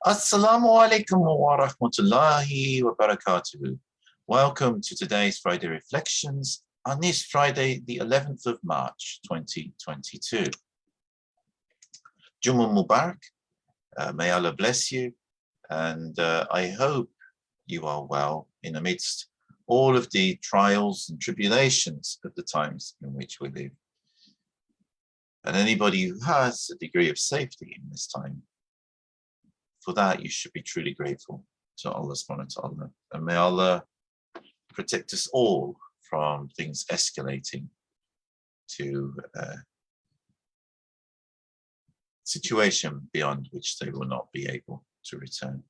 Assalamu alaikum wa rahmatullahi wa barakatuh. Welcome to today's Friday Reflections on this Friday, the 11th of March, 2022. Jummah Mubarak, may Allah bless you, and I hope you are well in amidst all of the trials and tribulations of the times in which we live. And anybody who has a degree of safety in this time, for that you should be truly grateful to Allah subhanahu wa ta'ala. And may Allah protect us all from things escalating to a situation beyond which they will not be able to return.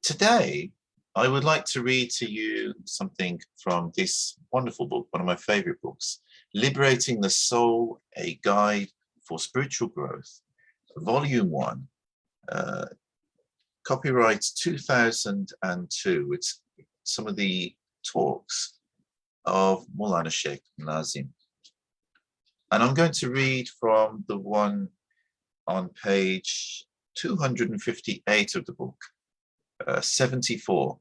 Today, I would like to read to you something from this wonderful book, one of my favorite books, Liberating the Soul, A Guide for Spiritual Growth, Volume 1, copyright 2002. It's some of the talks of Mawlana Shaykh Nazim. And I'm going to read from the one on page 258 of the book, 74,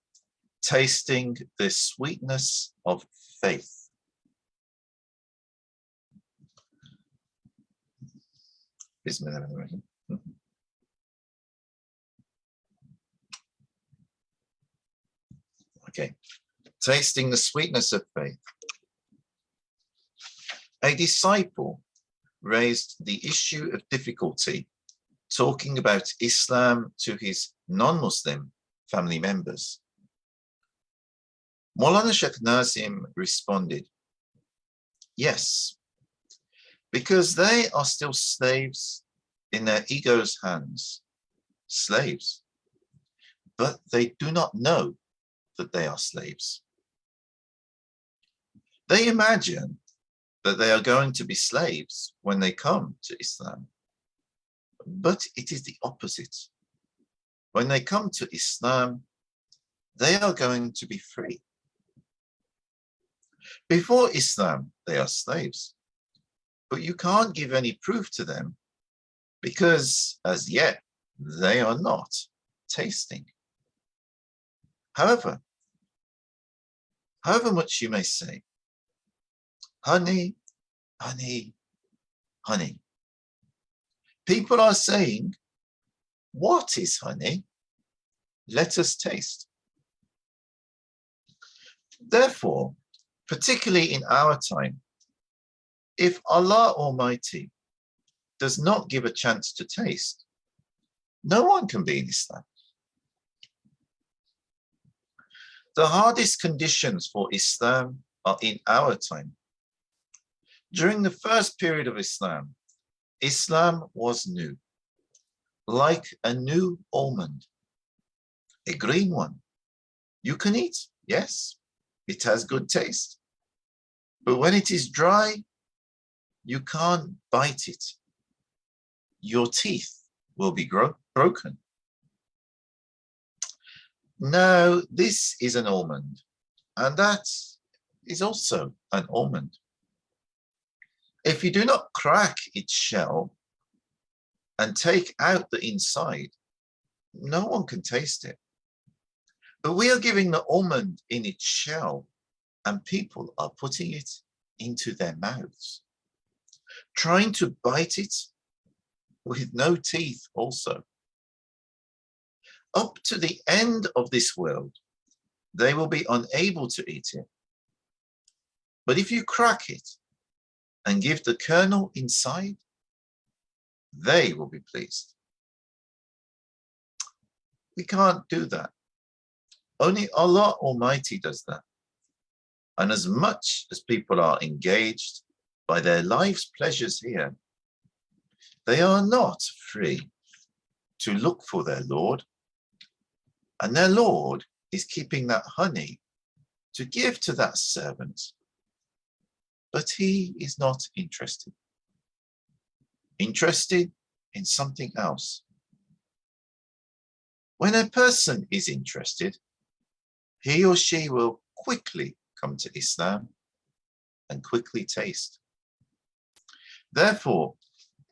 Tasting the Sweetness of Faith. Bismillahirrahmanirrahim. Okay, tasting the sweetness of faith. A disciple raised the issue of difficulty talking about Islam to his non-Muslim family members. Mawlana Shaykh Nazim responded, yes, because they are still slaves in their ego's hands, slaves, but they do not know that they are slaves. They imagine that they are going to be slaves when they come to Islam, but it is the opposite. When they come to Islam, they are going to be free. Before Islam, they are slaves. But you can't give any proof to them because as yet they are not tasting. However much you may say, honey, honey, honey. People are saying, what is honey? Let us taste. Therefore, particularly in our time, if Allah Almighty does not give a chance to taste, no one can be in Islam. The hardest conditions for Islam are in our time. During the first period of Islam, Islam was new, like a new almond, a green one. You can eat, yes, it has good taste. But when it is dry, you can't bite it. Your teeth will be broken. Now, this is an almond, and that is also an almond. If you do not crack its shell and take out the inside, no one can taste it. But we are giving the almond in its shell, and people are putting it into their mouths, trying to bite it with no teeth also. Up to the end of this world, they will be unable to eat it. But if you crack it and give the kernel inside, they will be pleased. We can't do that. Only Allah Almighty does that. And as much as people are engaged by their life's pleasures here, they are not free to look for their Lord. And their Lord is keeping that honey to give to that servant. But he is not interested. Interested in something else. When a person is interested, he or she will quickly come to Islam and quickly taste. Therefore,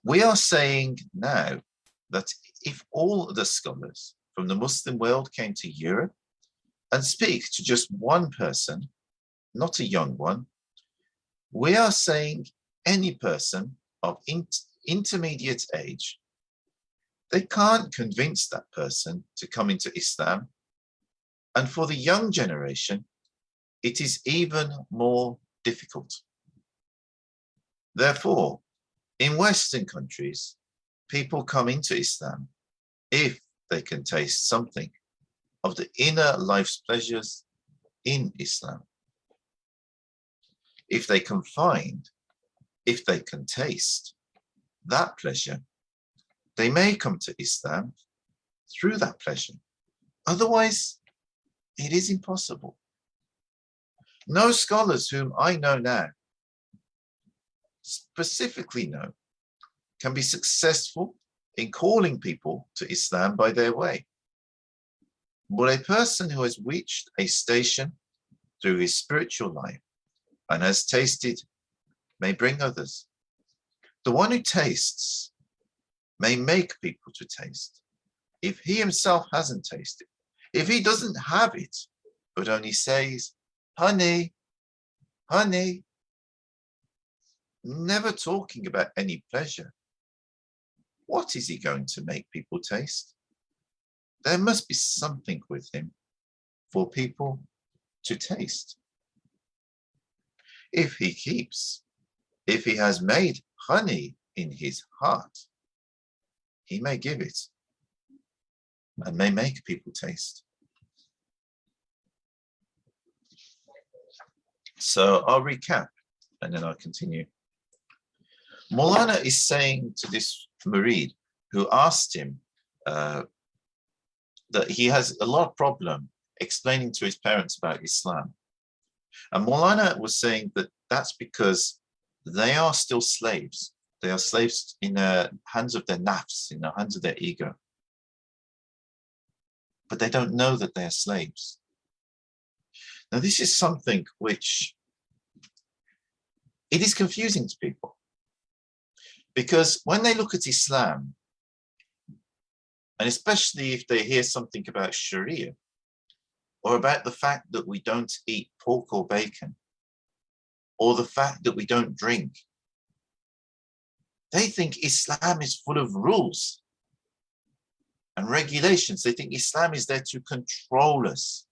we are saying now that if all the scholars from the Muslim world came to Europe and speak to just one person, not a young one, we are saying any person of intermediate age, they can't convince that person to come into Islam. And for the young generation, it is even more difficult. Therefore, in Western countries, people come into Islam if they can taste something of the inner life's pleasures in Islam. If they can find, if they can taste that pleasure, they may come to Islam through that pleasure. Otherwise, it is impossible. No scholars whom I know now, specifically know, can be successful in calling people to Islam by their way. But a person who has reached a station through his spiritual life and has tasted may bring others. The one who tastes may make people to taste. If he himself hasn't tasted, if he doesn't have it, but only says, honey, honey, never talking about any pleasure, what is he going to make people taste? There must be something with him for people to taste. If he keeps, if he has made honey in his heart, he may give it and may make people taste. So I'll recap and then I'll continue. Mawlana is saying to this Murid who asked him that he has a lot of problem explaining to his parents about Islam. And Mawlana was saying that that's because they are still slaves. They are slaves in the hands of their nafs, in the hands of their ego. But they don't know that they are slaves. Now, this is something which it is confusing to people. Because when they look at Islam, and especially if they hear something about Sharia, or about the fact that we don't eat pork or bacon, or the fact that we don't drink, they think Islam is full of rules and regulations. They think Islam is there to control us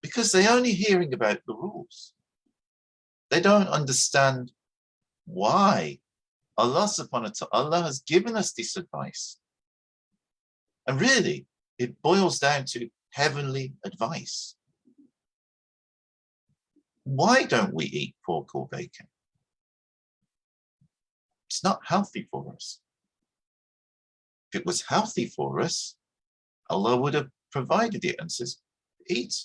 because they're only hearing about the rules. They don't understand why Allah subhanahu wa ta'ala has given us this advice. And really, it boils down to heavenly advice. Why don't we eat pork or bacon? It's not healthy for us. If it was healthy for us, Allah would have provided it and says, eat,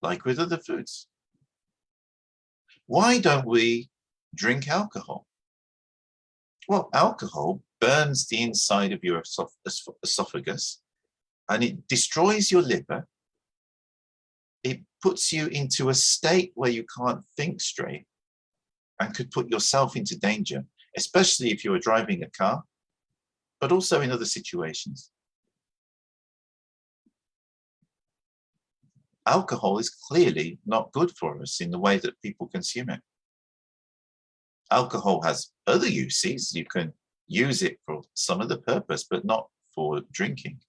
like with other foods. Why don't we drink alcohol? Well, alcohol burns the inside of your esophagus and it destroys your liver. It puts you into a state where you can't think straight and could put yourself into danger, especially if you are driving a car, but also in other situations. Alcohol is clearly not good for us in the way that people consume it. Alcohol has other uses. You can use it for some other purpose, but not for drinking.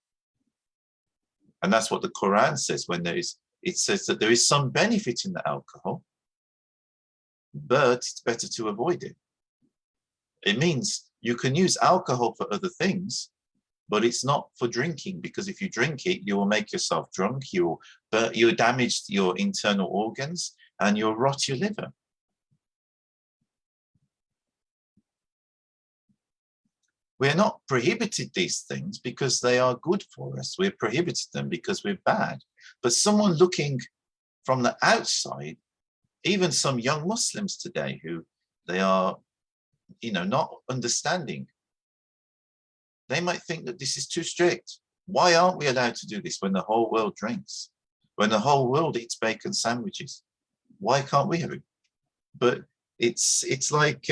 And that's what the Quran says when it says that there is some benefit in the alcohol, but it's better to avoid it. It means you can use alcohol for other things, but it's not for drinking, because if you drink it, you will make yourself drunk, you'll damage your internal organs, and you'll rot your liver. We're not prohibited these things because they are good for us. We're prohibited them because we're bad. But someone looking from the outside, even some young Muslims today who they are, not understanding, they might think that this is too strict. Why aren't we allowed to do this when the whole world drinks? When the whole world eats bacon sandwiches? Why can't we have it? But it's like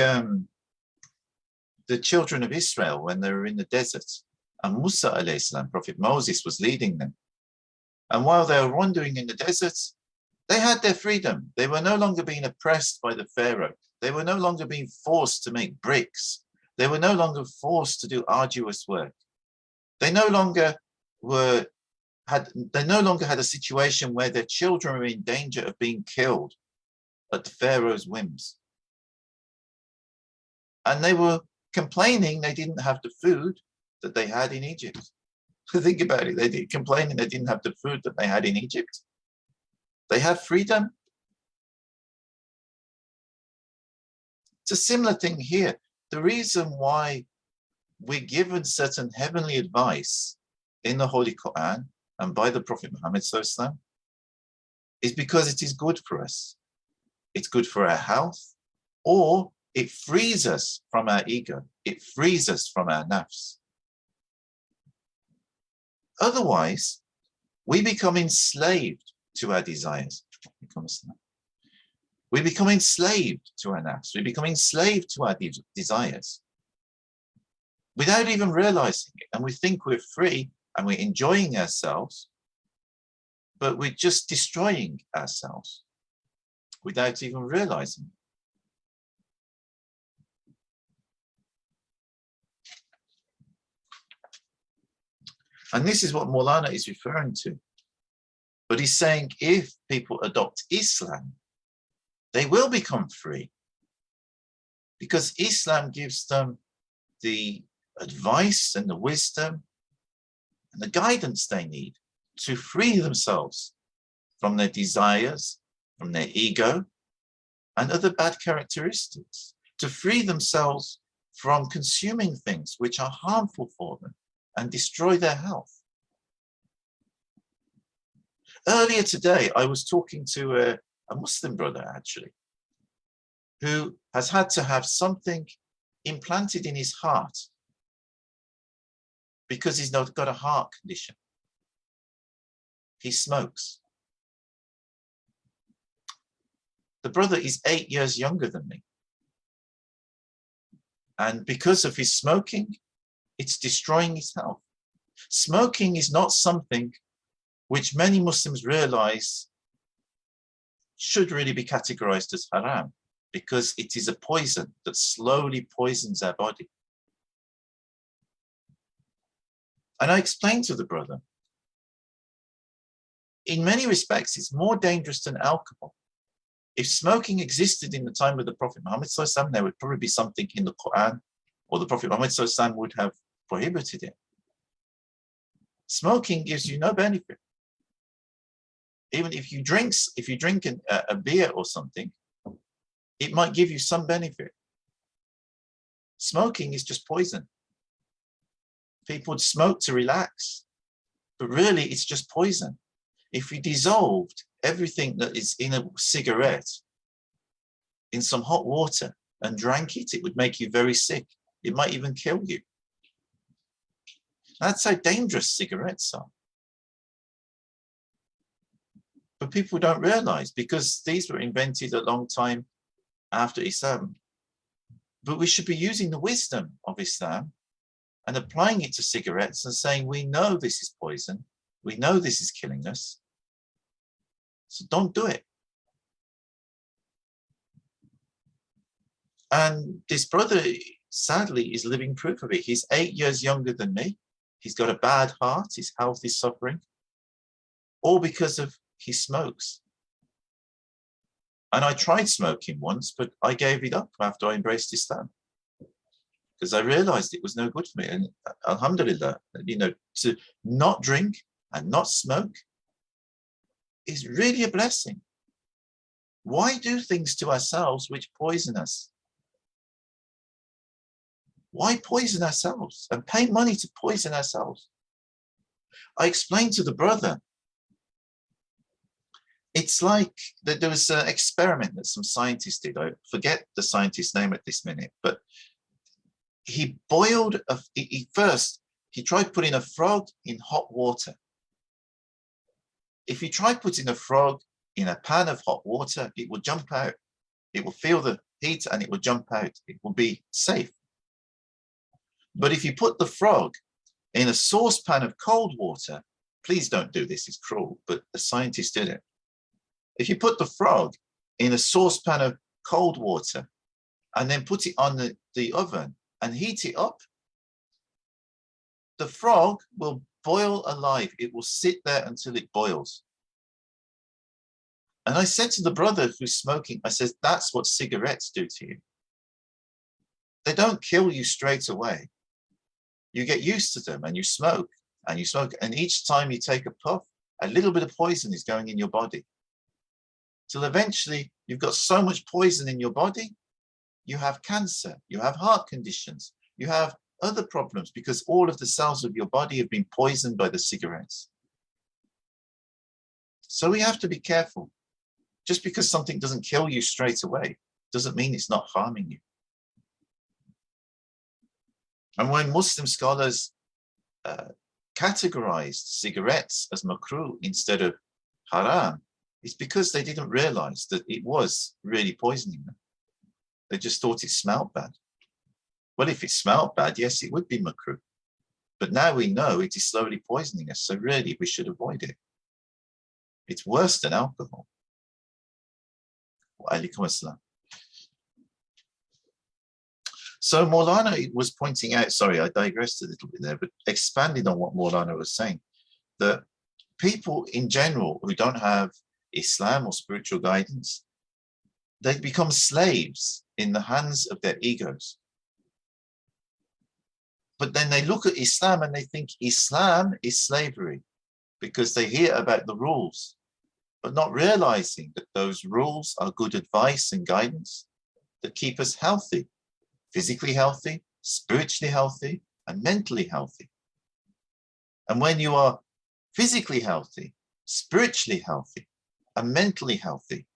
the the children of Israel when they were in the desert, and Musa alayhi salam, Prophet Moses, was leading them. And while they were wandering in the desert, they had their freedom. They were no longer being oppressed by the Pharaoh. They were no longer being forced to make bricks. They were no longer forced to do arduous work. They no longer had a situation where their children were in danger of being killed at the Pharaoh's whims. And they were complaining they didn't have the food that they had in Egypt. Think about it. They did complaining they didn't have the food that they had in Egypt. They have freedom. It's a similar thing here. The reason why we're given certain heavenly advice in the Holy Quran and by the Prophet Muhammad SAW is because it is good for us. It's good for our health, or it frees us from our ego. It frees us from our nafs. Otherwise, we become enslaved to our desires. We become enslaved to our nafs. We become enslaved to our desires without even realizing it. And we think we're free and we're enjoying ourselves, but we're just destroying ourselves without even realizing it. And this is what Mawlana is referring to. But he's saying if people adopt Islam, they will become free, because Islam gives them the advice and the wisdom and the guidance they need to free themselves from their desires, from their ego, and other bad characteristics, to free themselves from consuming things which are harmful for them and destroy their health. Earlier today, I was talking to a Muslim brother, actually, who has had to have something implanted in his heart because he's not got a heart condition. He smokes. The brother is 8 years younger than me. And because of his smoking, it's destroying his health. Smoking is not something which many Muslims realize should really be categorized as haram, because it is a poison that slowly poisons our body. And I explained to the brother, in many respects, it's more dangerous than alcohol. If smoking existed in the time of the Prophet Muhammad SAW, there would probably be something in the Quran, or the Prophet Muhammad SAW would have prohibited it. Smoking gives you no benefit. Even if you drink a beer or something, it might give you some benefit. Smoking is just poison. People would smoke to relax, but really it's just poison. If you dissolved everything that is in a cigarette in some hot water and drank it, it would make you very sick. It might even kill you. That's how dangerous cigarettes are. But people don't realize, because these were invented a long time after Islam. But we should be using the wisdom of Islam and applying it to cigarettes and saying, we know this is poison. We know this is killing us. So don't do it. And this brother, sadly, is living proof of it. He's 8 years younger than me. He's got a bad heart. His health is suffering, all because of he smokes. And I tried smoking once, but I gave it up after I embraced Islam, because I realized it was no good for me. And alhamdulillah, to not drink and not smoke is really a blessing. Why do things to ourselves which poison us? Why poison ourselves and pay money to poison ourselves? I explained to the brother, it's like that there was an experiment that some scientists did. I forget the scientist's name at this minute, but he boiled, he tried putting a frog in hot water. If you try putting a frog in a pan of hot water, it will jump out. It will feel the heat and it will jump out. It will be safe. But if you put the frog in a saucepan of cold water, please don't do this, it's cruel, but the scientists did it. If you put the frog in a saucepan of cold water and then put it on the oven and heat it up, the frog will boil alive. It will sit there until it boils. And I said to the brother who's smoking, I said, that's what cigarettes do to you. They don't kill you straight away. You get used to them and you smoke and you smoke. And each time you take a puff, a little bit of poison is going in your body. Till eventually you've got so much poison in your body, you have cancer, you have heart conditions, you have other problems because all of the cells of your body have been poisoned by the cigarettes. So we have to be careful. Just because something doesn't kill you straight away doesn't mean it's not harming you. And when Muslim scholars categorized cigarettes as makruh instead of haram, it's because they didn't realize that it was really poisoning them. They just thought it smelled bad. Well, if it smelled bad, yes, it would be makruh. But now we know it is slowly poisoning us, so really we should avoid it. It's worse than alcohol. Alaikum assalam. So Mawlana was pointing out, sorry, I digressed a little bit there, but expanded on what Mawlana was saying, that people in general who don't have Islam or spiritual guidance, they become slaves in the hands of their egos. But then they look at Islam and they think Islam is slavery because they hear about the rules, but not realizing that those rules are good advice and guidance that keep us healthy, physically healthy, spiritually healthy, and mentally healthy. And when you are physically healthy, spiritually healthy, and mentally healthy,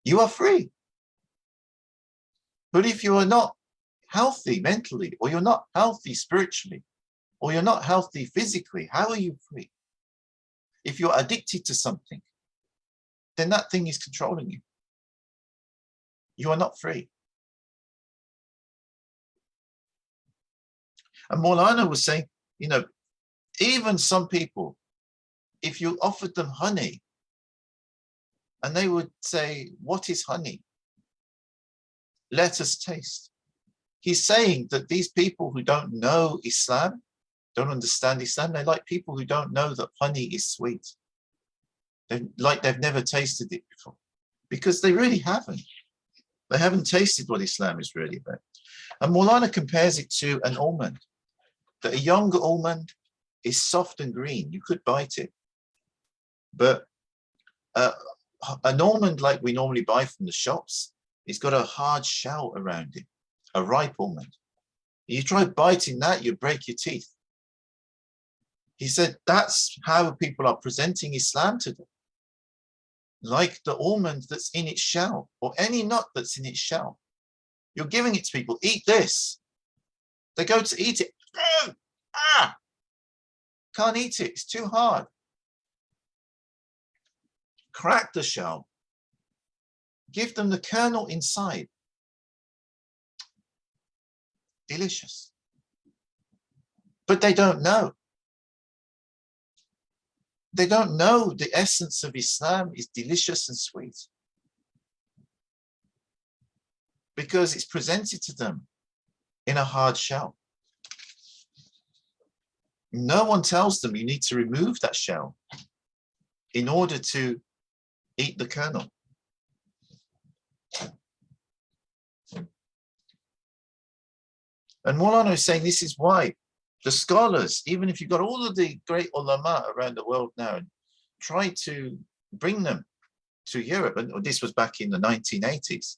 you are free. But if you are not healthy mentally, or you're not healthy spiritually, or you're not healthy physically, how are you free? If you're addicted to something, then that thing is controlling you. You are not free. And Mawlana was saying, you know, even some people, if you offered them honey, and they would say, what is honey? Let us taste. He's saying that these people who don't know Islam, don't understand Islam, they're like people who don't know that honey is sweet. They've never tasted it before, because they really haven't. They haven't tasted what Islam is really about. And Mawlana compares it to an almond, that a young almond is soft and green. You could bite it. But an almond like we normally buy from the shops, it's got a hard shell around it, a ripe almond. You try biting that, you break your teeth. He said that's how people are presenting Islam today. Like the almond that's in its shell, or any nut that's in its shell. You're giving it to people, eat this. They go to eat it. Can't eat it, it's too hard. Crack the shell. Give them the kernel inside. Delicious. But they don't know. They don't know the essence of Islam is delicious and sweet, because it's presented to them in a hard shell. No one tells them you need to remove that shell in order to eat the kernel. And Mawlana is saying this is why the scholars, even if you've got all of the great ulama around the world now, and try to bring them to Europe, and this was back in the 1980s,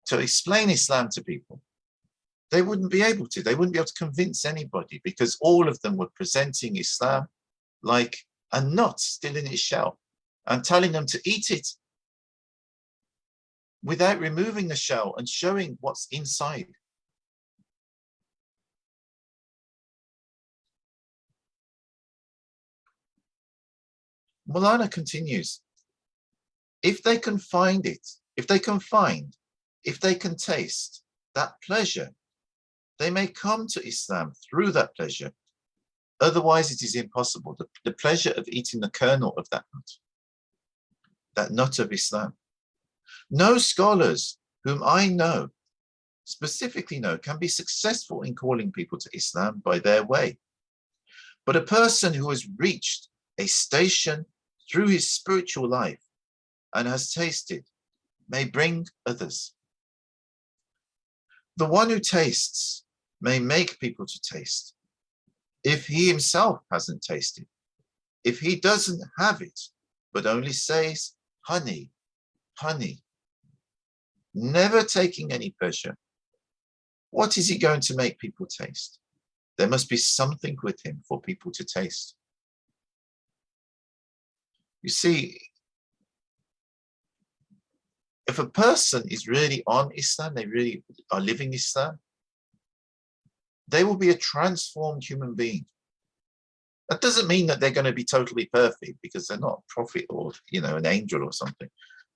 to explain Islam to people, they wouldn't be able to. They wouldn't be able to convince anybody, because all of them were presenting Islam like a nut still in its shell and telling them to eat it without removing the shell and showing what's inside. Mawlana continues, if they can find it, if they can taste that pleasure They may come to Islam through that pleasure. Otherwise, it is impossible. The pleasure of eating the kernel of that nut of Islam. No scholars whom I know, specifically know, can be successful in calling people to Islam by their way. But a person who has reached a station through his spiritual life and has tasted may bring others. The one who tastes may make people to taste. If he himself hasn't tasted, if he doesn't have it, but only says, honey, honey, never taking any pleasure, what is he going to make people taste? There must be something with him for people to taste. You see, if a person is really on Islam, they really are living Islam, they will be a transformed human being. That doesn't mean that they're going to be totally perfect, because they're not a prophet or, an angel or something.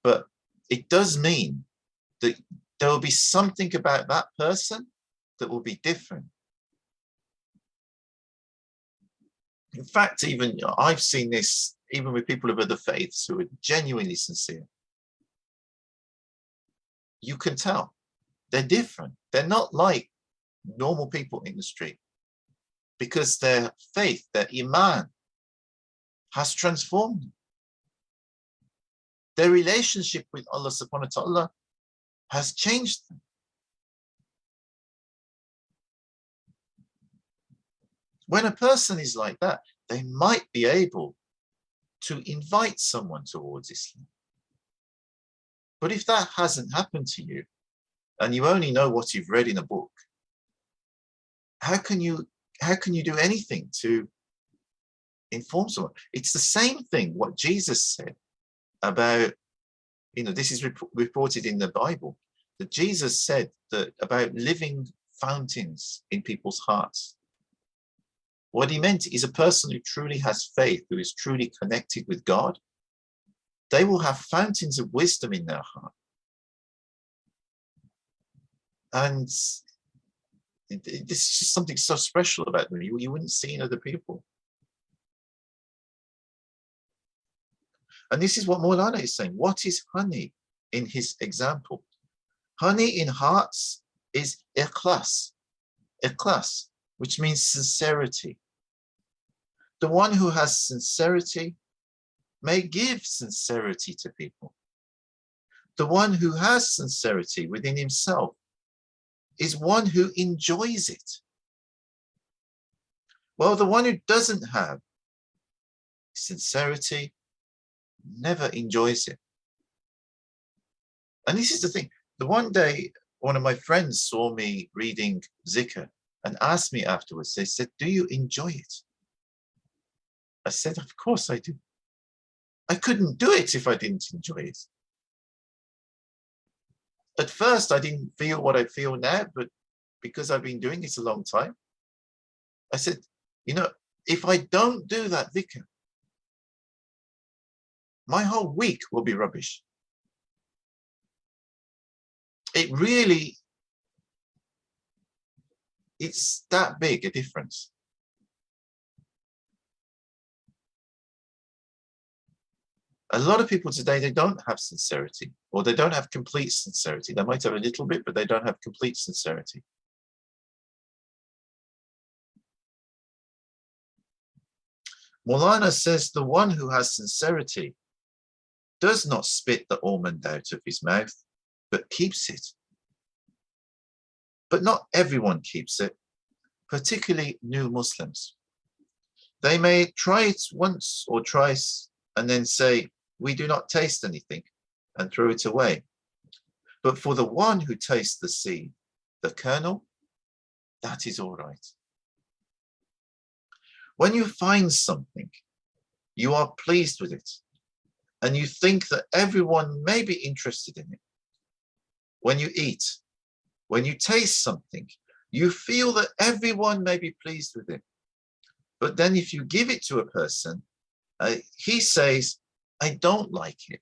But it does mean that there will be something about that person that will be different. In fact, even I've seen this even with people of other faiths who are genuinely sincere. You can tell they're different. They're not like normal people in the street, because their faith, their iman, has transformed them. Their relationship with Allah subhanahu wa ta'ala has changed them. When a person is like that, they might be able to invite someone towards Islam. But if that hasn't happened to you, and you only know what you've read in a book, how can you do anything to inform someone? It's the same thing what Jesus said about, this is reported in the Bible, that Jesus said that about living fountains in people's hearts. What he meant is a person who truly has faith, who is truly connected with God, they will have fountains of wisdom in their heart. And this is just something so special about them. You wouldn't see in other people. And this is what Mawlana is saying. What is honey in his example? Honey in hearts is ikhlas, which means sincerity. The one who has sincerity may give sincerity to people. The one who has sincerity within himself is one who enjoys it. Well, the one who doesn't have sincerity never enjoys it. And this is the thing. The one day, one of my friends saw me reading zikr and asked me afterwards, they said, do you enjoy it? I said, of course I do. I couldn't do it if I didn't enjoy it. At first, I didn't feel what I feel now, but because I've been doing it a long time, I said, if I don't do that dhikr, my whole week will be rubbish. It's that big a difference. A lot of people today, they don't have sincerity, or they don't have complete sincerity. They might have a little bit, but they don't have complete sincerity. Mawlana says the one who has sincerity does not spit the almond out of his mouth, but keeps it. But not everyone keeps it, particularly new Muslims. They may try it once or twice and then say, we do not taste anything, and throw it away. But for the one who tastes the seed, the kernel, that is all right. When you find something, you are pleased with it, and you think that everyone may be interested in it. When you eat, when you taste something, you feel that everyone may be pleased with it. But then if you give it to a person, he says, I don't like it.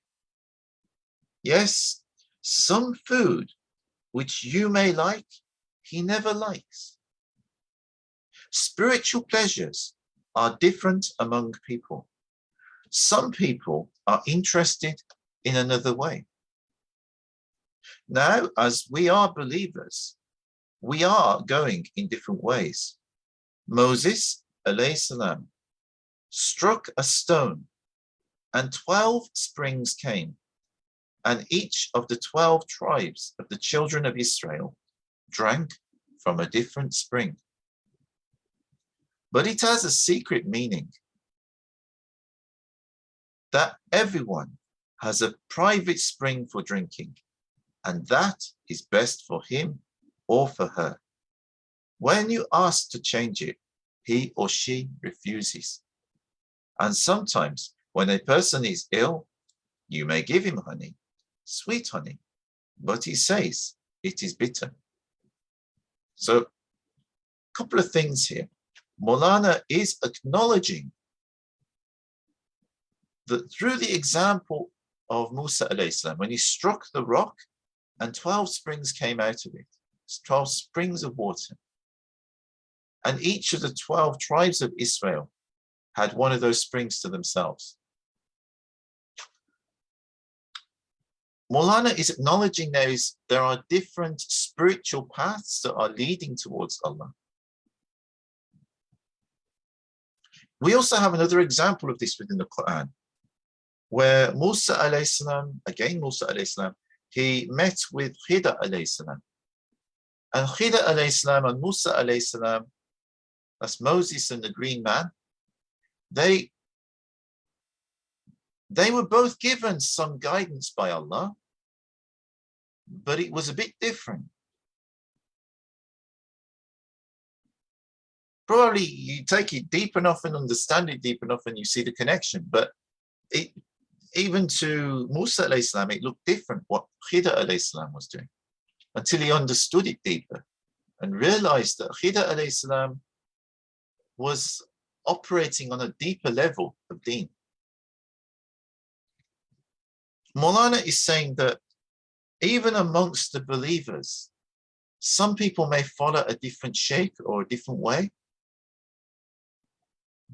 Yes, some food which you may like, he never likes. Spiritual pleasures are different among people. Some people are interested in another way. Now, as we are believers, we are going in different ways. Moses, alayhi salam, struck a stone and 12 springs came, and each of the 12 tribes of the children of Israel drank from a different spring. But it has a secret meaning that everyone has a private spring for drinking, and that is best for him or for her. When you ask to change it, he or she refuses. And sometimes when a person is ill, you may give him honey, sweet honey, but he says it is bitter. So, a couple of things here. Mawlana is acknowledging that through the example of Musa alayhi salam, when he struck the rock and 12 springs came out of it, 12 springs of water, and each of the 12 tribes of Israel had one of those springs to themselves. Mawlana is acknowledging there are different spiritual paths that are leading towards Allah. We also have another example of this within the Quran, where Musa alayhi salam, again Musa alayhi salam, he met with Khidr alayhi salam. And Khidr alayhi salam and Musa alayhi salam, that's Moses and the green man, they were both given some guidance by Allah, but it was a bit different. Probably you take it deep enough and understand it deep enough and you see the connection, but even to Musa alayhi salam, it looked different what Khidr alayhi salam was doing, until he understood it deeper and realized that Khidr alayhi salam was operating on a deeper level of deen. Mawlana is saying that even amongst the believers, some people may follow a different shape or a different way,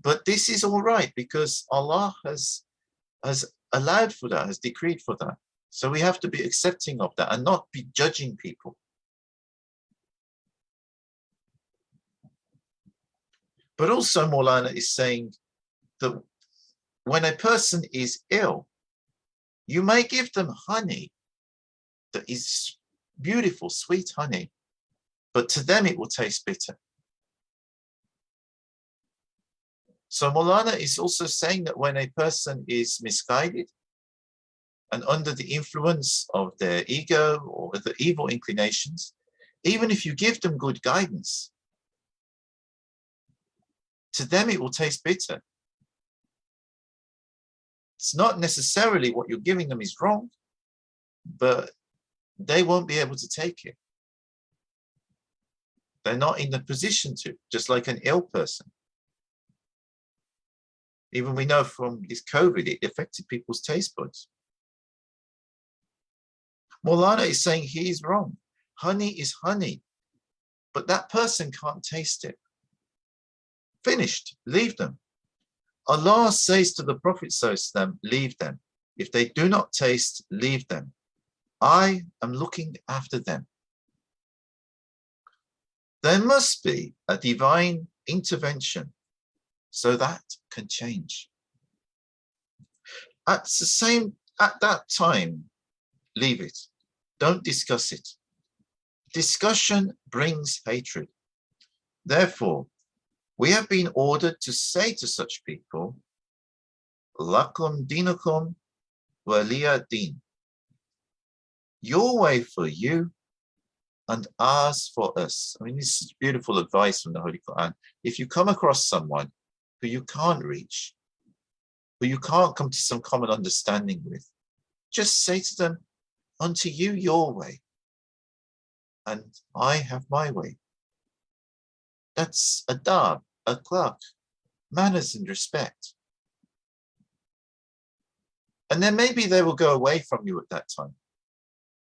but this is all right because Allah has allowed for that, has decreed for that. So we have to be accepting of that and not be judging people. But also Mawlana is saying that when a person is ill, you may give them honey that is beautiful, sweet honey, but to them it will taste bitter. So Mawlana is also saying that when a person is misguided and under the influence of their ego or the evil inclinations, even if you give them good guidance, to them it will taste bitter. It's not necessarily what you're giving them is wrong, but they won't be able to take it. They're not in the position to, just like an ill person. Even we know from this COVID, it affected people's taste buds. Mawlana is saying he is wrong. Honey is honey, but that person can't taste it. Finished, leave them. Allah says to the Prophet ﷺ, leave them. If they do not taste, leave them. I am looking after them. There must be a divine intervention so that can change. At that time, leave it. Don't discuss it. Discussion brings hatred. Therefore, we have been ordered to say to such people, Lakum dinakum waliya din. Your way for you and ours for us. I mean, this is beautiful advice from the Holy Quran. If you come across someone who you can't reach, who you can't come to some common understanding with, just say to them, unto you your way, and I have my way. That's adab, akhlaq, manners and respect. And then maybe they will go away from you at that time,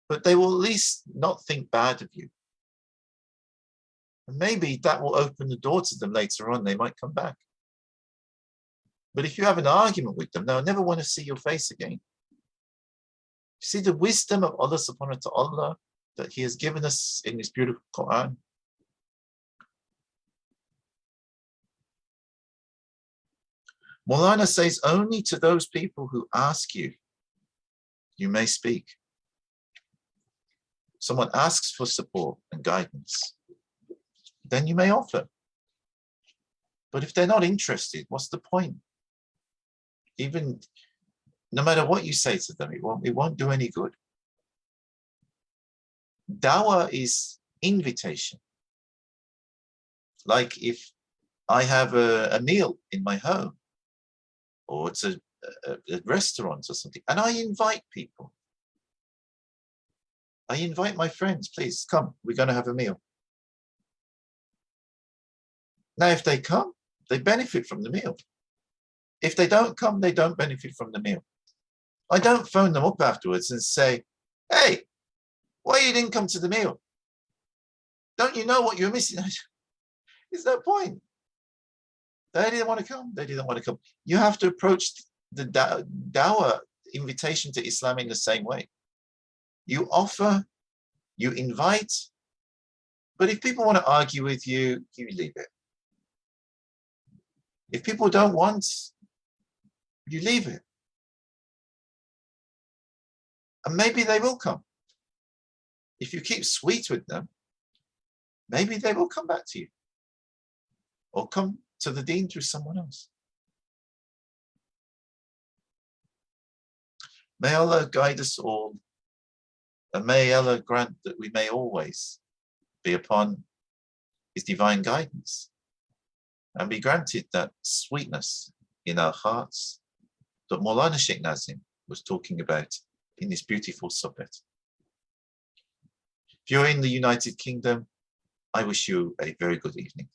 but they will at least not think bad of you. And maybe that will open the door to them later on. They might come back. But if you have an argument with them, they'll never want to see your face again. See the wisdom of Allah subhanahu wa ta'ala that He has given us in this beautiful Quran. Mawlana says, only to those people who ask you, you may speak. Someone asks for support and guidance, then you may offer. But if they're not interested, what's the point? Even no matter what you say to them, it won't do any good. Dawah is invitation. Like if I have a meal in my home, or it's a restaurant or something, and I invite people. I invite my friends, please come, we're going to have a meal. Now, if they come, they benefit from the meal. If they don't come, they don't benefit from the meal. I don't phone them up afterwards and say, hey, why you didn't come to the meal? Don't you know what you're missing? There's no point. They didn't want to come. They didn't want to come. You have to approach the dawah invitation to Islam in the same way. You offer, you invite, but if people want to argue with you, you leave it. If people don't want, you leave it. And maybe they will come. If you keep sweet with them, maybe they will come back to you. Or come to the deen through someone else. May Allah guide us all, and may Allah grant that we may always be upon His divine guidance and be granted that sweetness in our hearts that Mawlana Shaykh Nazim was talking about in this beautiful Sohbet. If you're in the United Kingdom, I wish you a very good evening.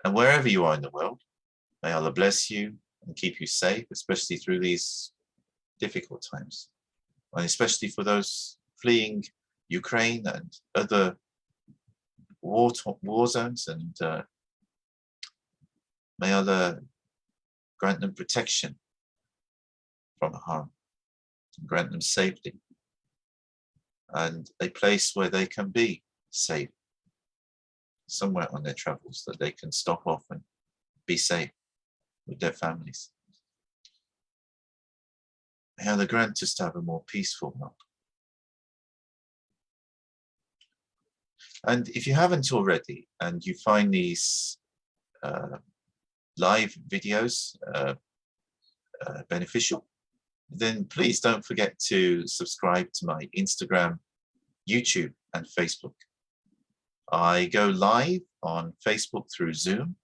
And wherever you are in the world, may Allah bless you and keep you safe, especially through these difficult times. And especially for those fleeing Ukraine and other war zones. And may Allah grant them protection from harm, and grant them safety, and a place where they can be safe, somewhere on their travels that they can stop off and be safe with their families. May Allah grant us to have a more peaceful world. And if you haven't already, and you find these live videos beneficial, then please don't forget to subscribe to my Instagram, YouTube, and Facebook. I go live on Facebook through Zoom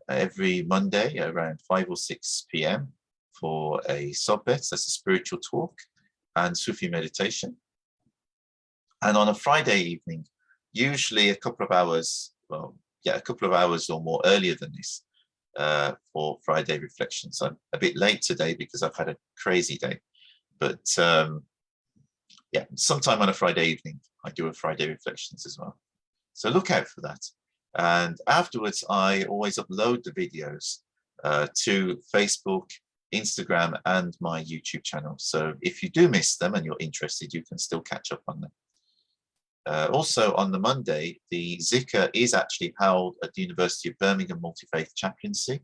every Monday around 5 or 6 p.m. for a Sohbet, that's a spiritual talk, and Sufi meditation. And on a Friday evening, usually a couple of hours or more earlier than this, for Friday reflections. I'm a bit late today because I've had a crazy day, but yeah, sometime on a Friday evening, I do a Friday reflections as well. So look out for that. And afterwards, I always upload the videos to Facebook, Instagram, and my YouTube channel. So if you do miss them and you're interested, you can still catch up on them. Also on the Monday, the zikr is actually held at the University of Birmingham Multi-Faith Chaplaincy.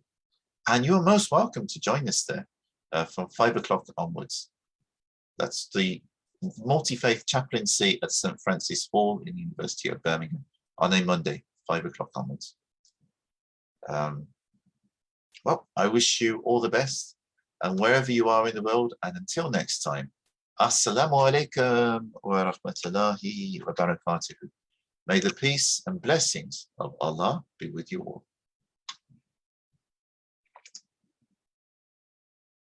And you're most welcome to join us there from 5 o'clock onwards. That's the Multi-Faith Chaplaincy at St. Francis Hall in the University of Birmingham on a Monday, 5 o'clock onwards. Well, I wish you all the best, and wherever you are in the world, and until next time, Assalamu alaikum wa rahmatullahi wa barakatuhu. May the peace and blessings of Allah be with you all.